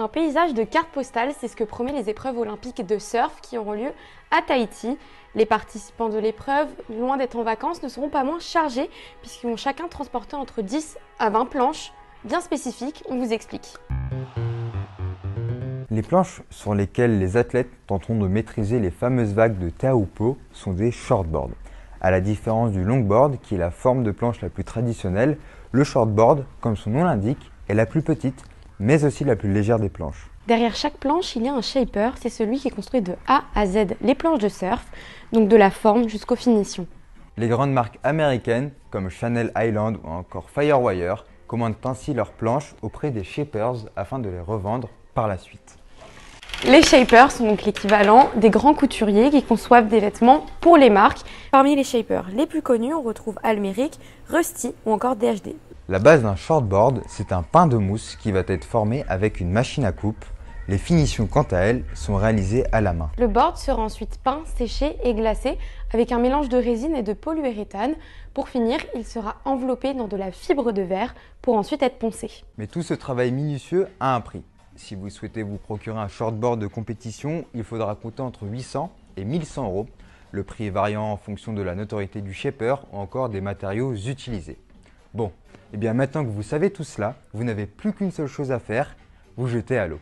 Un paysage de carte postale, c'est ce que promet les épreuves olympiques de surf qui auront lieu à Tahiti. Les participants de l'épreuve, loin d'être en vacances, ne seront pas moins chargés puisqu'ils vont chacun transporter entre 10 à 20 planches bien spécifiques. On vous explique. Les planches sur lesquelles les athlètes tenteront de maîtriser les fameuses vagues de Teahupo'o sont des shortboards. À la différence du longboard, qui est la forme de planche la plus traditionnelle, le shortboard, comme son nom l'indique, est la plus petite, mais aussi la plus légère des planches. Derrière chaque planche, il y a un shaper, c'est celui qui construit de A à Z les planches de surf, donc de la forme jusqu'aux finitions. Les grandes marques américaines, comme Channel Island ou encore Firewire, commandent ainsi leurs planches auprès des shapers afin de les revendre par la suite. Les shapers sont donc l'équivalent des grands couturiers qui conçoivent des vêtements pour les marques. Parmi les shapers les plus connus, on retrouve Almeric, Rusty ou encore DHD. La base d'un shortboard, c'est un pain de mousse qui va être formé avec une machine à coupe. Les finitions, quant à elles, sont réalisées à la main. Le board sera ensuite peint, séché et glacé avec un mélange de résine et de polyuréthane. Pour finir, il sera enveloppé dans de la fibre de verre pour ensuite être poncé. Mais tout ce travail minutieux a un prix. Si vous souhaitez vous procurer un shortboard de compétition, il faudra compter entre 800 et 1100 euros. Le prix variant en fonction de la notoriété du shaper ou encore des matériaux utilisés. Bon, et bien maintenant que vous savez tout cela, vous n'avez plus qu'une seule chose à faire, vous jeter à l'eau.